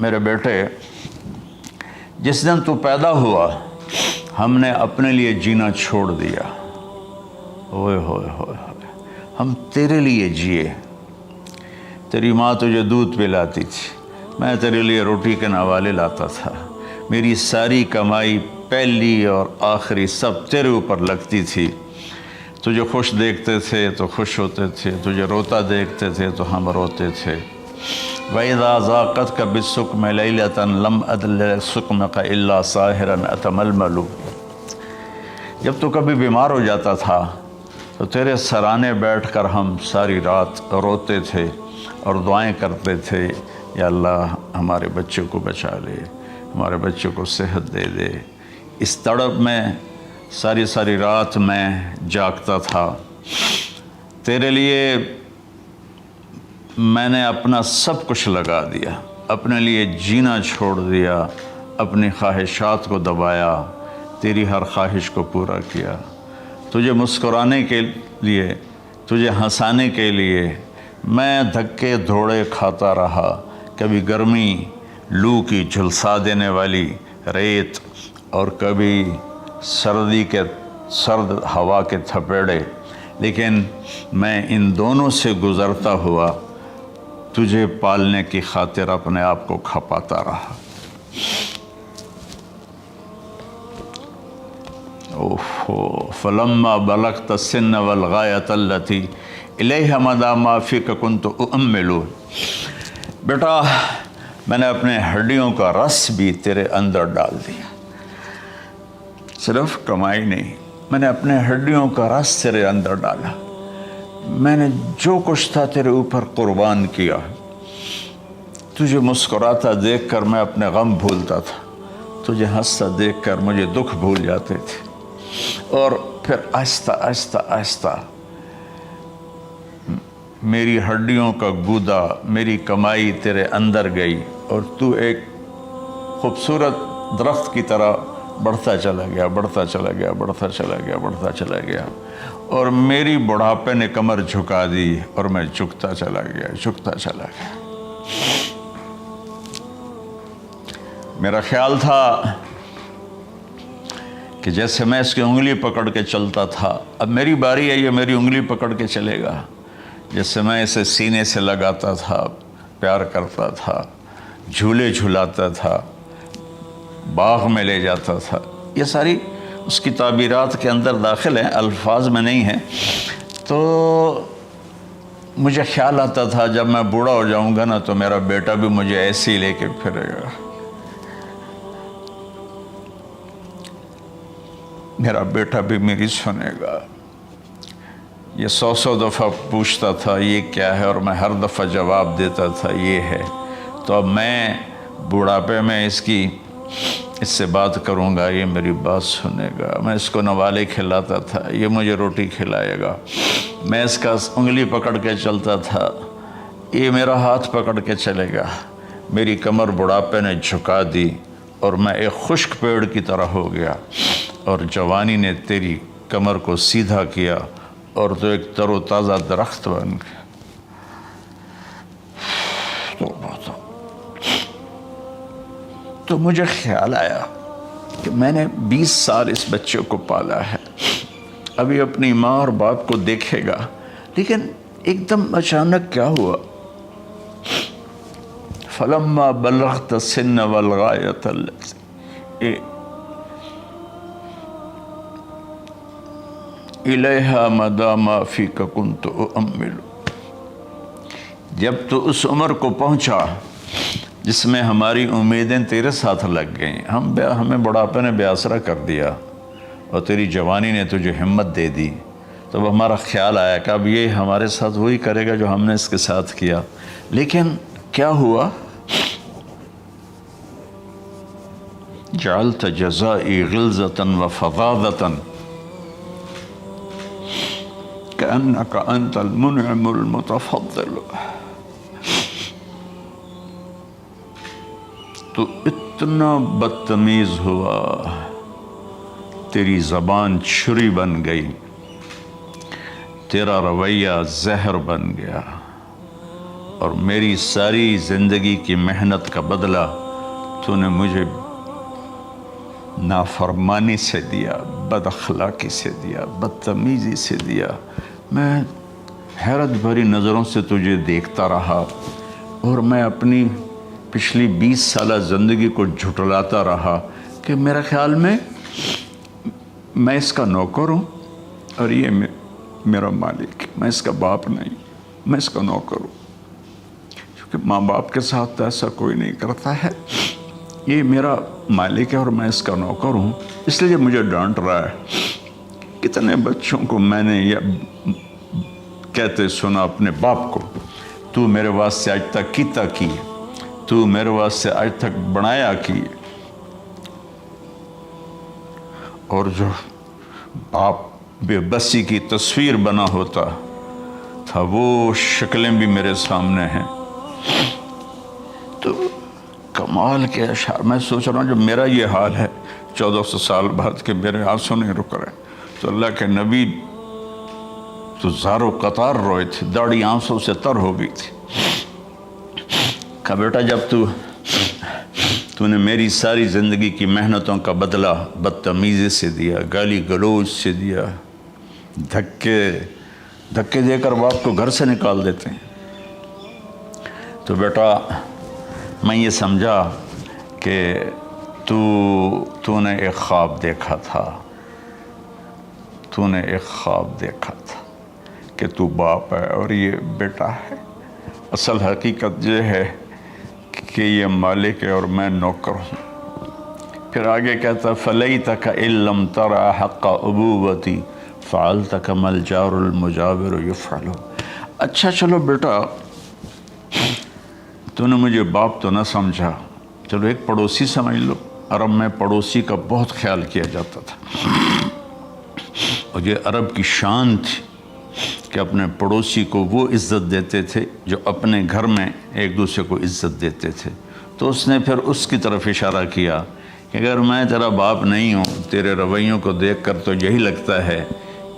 میرے بیٹے، جس دن تو پیدا ہوا ہم نے اپنے لیے جینا چھوڑ دیا۔ اوئے ہوئے ہوئے ہوئے، ہم تیرے لیے جیے۔ تیری ماں تجھے دودھ پلاتی تھی، میں تیرے لیے روٹی کے نوالے لاتا تھا، میری ساری کمائی پہلی اور آخری سب تیرے اوپر لگتی تھی۔ تجھے خوش دیکھتے تھے تو خوش ہوتے تھے، تجھے روتا دیکھتے تھے تو ہم روتے تھے۔ وَإِذَا ذَاقَتْكَ بِالسُّقْمِ لَيْلَةً لَمْ أَدْلِ سُقْمَكَ إِلَّا سَاهِرًا أَتَمَلْمَلُ۔ جب تو کبھی بیمار ہو جاتا تھا تو تیرے سرانے بیٹھ کر ہم ساری رات روتے تھے اور دعائیں کرتے تھے، یا اللہ ہمارے بچوں کو بچا لے، ہمارے بچوں کو صحت دے دے۔ اس تڑپ میں ساری رات میں جاگتا تھا۔ تیرے لیے میں نے اپنا سب کچھ لگا دیا، اپنے لیے جینا چھوڑ دیا، اپنی خواہشات کو دبایا، تیری ہر خواہش کو پورا کیا۔ تجھے مسکرانے کے لیے، تجھے ہنسانے کے لیے میں دھکے دھوڑے کھاتا رہا، کبھی گرمی لو کی جھلسا دینے والی ریت اور کبھی سردی کے سرد ہوا کے تھپیڑے، لیکن میں ان دونوں سے گزرتا ہوا تجھے پالنے کی خاطر اپنے آپ کو کھپاتا رہا۔ فلما بلغت السن والغایۃ التی الیہ مدی ما فیک کنت اؤمل۔ بیٹا، میں نے اپنے ہڈیوں کا رس بھی تیرے اندر ڈال دیا، صرف کمائی نہیں، میں نے اپنے ہڈیوں کا رس تیرے اندر ڈالا۔ میں نے جو کچھ تھا تیرے اوپر قربان کیا۔ تجھے مسکراتا دیکھ کر میں اپنے غم بھولتا تھا، تجھے ہنستا دیکھ کر مجھے دکھ بھول جاتے تھے، اور پھر آہستہ آہستہ آہستہ میری ہڈیوں کا گودا، میری کمائی تیرے اندر گئی، اور تو ایک خوبصورت درخت کی طرح بڑھتا چلا گیا، بڑھتا چلا گیا، بڑھتا چلا گیا، بڑھتا چلا گیا، اور میری بڑھاپے نے کمر جھکا دی اور میں جھکتا چلا گیا، جھکتا چلا گیا۔ میرا خیال تھا کہ جیسے میں اس کی انگلی پکڑ کے چلتا تھا، اب میری باری ہے، یہ میری انگلی پکڑ کے چلے گا۔ جیسے میں اسے سینے سے لگاتا تھا، پیار کرتا تھا، جھولے جھلاتا تھا، باغ میں لے جاتا تھا، یہ ساری اس کی تعبیرات کے اندر داخل ہیں، الفاظ میں نہیں ہیں۔ تو مجھے خیال آتا تھا جب میں بوڑھا ہو جاؤں گا نا تو میرا بیٹا بھی مجھے ایسے ہی لے کے پھرے گا، میرا بیٹا بھی میری سنے گا۔ یہ 100 دفعہ پوچھتا تھا یہ کیا ہے، اور میں ہر دفعہ جواب دیتا تھا یہ ہے۔ تو اب میں بوڑھاپے میں اس سے بات کروں گا، یہ میری بات سنے گا۔ میں اس کو نوالے کھلاتا تھا، یہ مجھے روٹی کھلائے گا۔ میں اس کا انگلی پکڑ کے چلتا تھا، یہ میرا ہاتھ پکڑ کے چلے گا۔ میری کمر بڑھاپے نے جھکا دی اور میں ایک خشک پیڑ کی طرح ہو گیا، اور جوانی نے تیری کمر کو سیدھا کیا اور تو ایک تر و تازہ درخت بن گیا۔ تو مجھے خیال آیا کہ میں نے 20 سال اس بچے کو پالا ہے، ابھی اپنی ماں اور باپ کو دیکھے گا، لیکن ایک دم اچانک کیا ہوا؟ فلما بلغت السن والغایۃ التی الیہا مدی ما فیک کنت اؤمل۔ جب تو اس عمر کو پہنچا جس میں ہماری امیدیں تیرے ساتھ لگ گئیں، ہمیں بڑھاپے نے بے آسرا کر دیا، اور تیری جوانی نے تجھے ہمت دے دی، تو ہمارا خیال آیا کہ اب یہ ہمارے ساتھ وہی کرے گا جو ہم نے اس کے ساتھ کیا۔ لیکن کیا ہوا؟ جعلت جزائی غلظۃ وفظاظۃ کأنک انت المنعم المتفضل۔ تو اتنا بدتمیز ہوا، تیری زبان چھری بن گئی، تیرا رویہ زہر بن گیا، اور میری ساری زندگی کی محنت کا بدلہ تو نے مجھے نافرمانی سے دیا، بد اخلاقی سے دیا، بدتمیزی سے دیا۔ میں حیرت بھری نظروں سے تجھے دیکھتا رہا اور میں اپنی پچھلی 20 سالہ زندگی کو جھٹلاتا رہا کہ میرے خیال میں اس کا نوکر ہوں اور یہ میرا مالک، میں اس کا باپ نہیں، میں اس کا نوکر ہوں، کیونکہ ماں باپ کے ساتھ تو ایسا کوئی نہیں کرتا ہے، یہ میرا مالک ہے اور میں اس کا نوکر ہوں، اس لیے مجھے ڈانٹ رہا ہے۔ کتنے بچوں کو میں نے یہ کہتے سنا اپنے باپ کو، تو میرے واسطے آج تک کیتا کی، تو میرے واسطے آج تک بنایا کی، اور جو باپ بے بسی کی تصویر بنا ہوتا تھا وہ شکلیں بھی میرے سامنے ہیں۔ تو کمال کے اشعار، میں سوچ رہا ہوں جو میرا یہ حال ہے 1400 سال بعد کہ میرے آنسو نہیں رک رہے، تو اللہ کے نبی تو زار و قطار روئے تھے، داڑھی آنسوں سے تر ہو گئی تھی۔ کہا بیٹا جب تو نے میری ساری زندگی کی محنتوں کا بدلہ بدتمیزی سے دیا، گالی گلوچ سے دیا، دھکے دے کر باپ کو گھر سے نکال دیتے ہیں، تو بیٹا میں یہ سمجھا کہ تو نے ایک خواب دیکھا تھا، تو نے ایک خواب دیکھا تھا کہ تو باپ ہے اور یہ بیٹا ہے۔ اصل حقیقت یہ ہے کہ یہ مالک ہے اور میں نوکر ہوں۔ پھر آگے کہتا فَلَيْتَكَ إِن لَّمْ تَرَ حَقَّ أُبُوَّتِي فَعَلْتَ كَمَا الْجَارُ الْمُجَاوِرُ يَفْعَلُ۔ اچھا چلو بیٹا، تو نے مجھے باپ تو نہ سمجھا، چلو ایک پڑوسی سمجھ لو۔ عرب میں پڑوسی کا بہت خیال کیا جاتا تھا، اور یہ عرب کی شان تھی کہ اپنے پڑوسی کو وہ عزت دیتے تھے جو اپنے گھر میں ایک دوسرے کو عزت دیتے تھے۔ تو اس نے پھر اس کی طرف اشارہ کیا کہ اگر میں تیرا باپ نہیں ہوں، تیرے رویوں کو دیکھ کر تو یہی لگتا ہے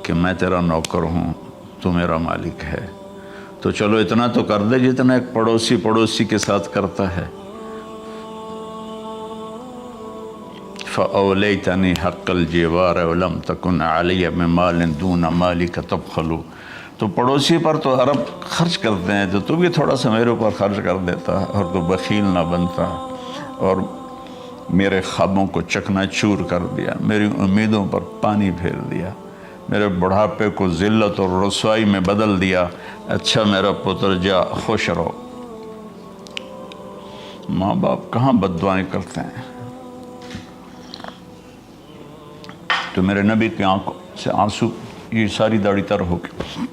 کہ میں تیرا نوکر ہوں، تو میرا مالک ہے، تو چلو اتنا تو کر دے جتنا ایک پڑوسی کے ساتھ کرتا ہے۔ فَأَوْلَيْتَنِي حَقَّ الْجِوَارِ وَلَمْ تَكُنْ عَلَيَّ مِنْ دُونَ مَالِكَ تَبْخَلُ۔ تو پڑوسی پر تو عرب خرچ کرتے ہیں، تو بھی تھوڑا سا میرے اوپر خرچ کر دیتا اور تو بخیل نہ بنتا، اور میرے خوابوں کو چکنا چور کر دیا، میری امیدوں پر پانی پھیر دیا، میرے بڑھاپے کو ذلت اور رسوائی میں بدل دیا۔ اچھا میرا پتر جا خوش رہو۔ ماں باپ کہاں بد دعائیں کرتے ہیں؟ تو میرے نبی کی آنکھوں سے آنسو، یہ ساری داڑھی تر ہو گئی،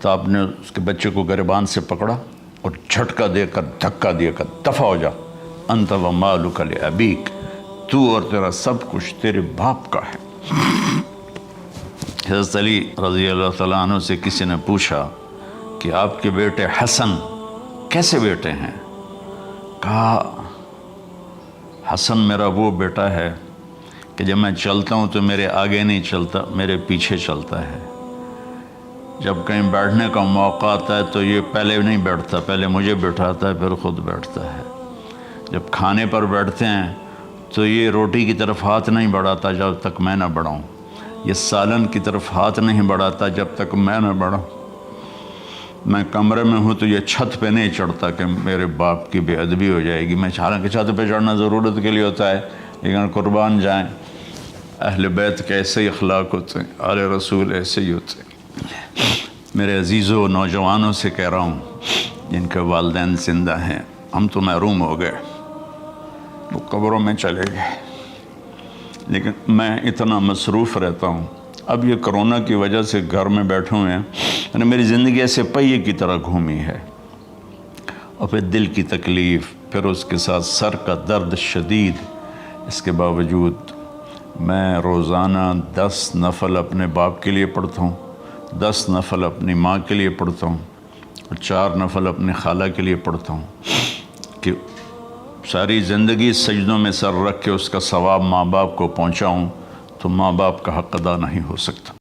تو آپ نے اس کے بچے کو گریبان سے پکڑا اور جھٹکا دے کر دھکا دے کر دفع ہو جا، انت و مالک لابیک، تو اور تیرا سب کچھ تیرے باپ کا ہے۔ حضرت علی رضی اللہ تعالیٰ عنہ سے کسی نے پوچھا کہ آپ کے بیٹے حسن کیسے بیٹے ہیں؟ کہا حسن میرا وہ بیٹا ہے کہ جب میں چلتا ہوں تو میرے آگے نہیں چلتا، میرے پیچھے چلتا ہے، جب کہیں بیٹھنے کا موقع آتا ہے تو یہ پہلے نہیں بیٹھتا، پہلے مجھے بٹھاتا ہے پھر خود بیٹھتا ہے، جب کھانے پر بیٹھتے ہیں تو یہ روٹی کی طرف ہاتھ نہیں بڑھاتا جب تک میں نہ بڑھاؤں، یہ سالن کی طرف ہاتھ نہیں بڑھاتا جب تک میں نہ بڑھاؤں، میں کمرے میں ہوں تو یہ چھت پہ نہیں چڑھتا کہ میرے باپ کی بے ادبی ہو جائے گی۔ میں حالانکہ چھت پہ چڑھنا ضرورت کے لیے ہوتا ہے، لیکن قربان جائیں اہل بیت کے ایسے ہی اخلاق ہوتے ہیں، آل رسول ایسے ہی ہوتے ہیں۔ میرے عزیزوں نوجوانوں سے کہہ رہا ہوں جن کے والدین زندہ ہیں، ہم تو محروم ہو گئے، وہ قبروں میں چلے گئے، لیکن میں اتنا مصروف رہتا ہوں۔ اب یہ کرونا کی وجہ سے گھر میں بیٹھے ہوئے ہیں، یعنی میری زندگی ایسے پہیے کی طرح گھومی ہے، اور پھر دل کی تکلیف، پھر اس کے ساتھ سر کا درد شدید، اس کے باوجود میں روزانہ 10 نفل اپنے باپ کے لیے پڑھتا ہوں، 10 نفل اپنی ماں کے لیے پڑھتا ہوں، اور 4 نفل اپنی خالہ کے لیے پڑھتا ہوں کہ ساری زندگی سجدوں میں سر رکھ کے اس کا ثواب ماں باپ کو پہنچاؤں، تو ماں باپ کا حق ادا نہیں ہو سکتا۔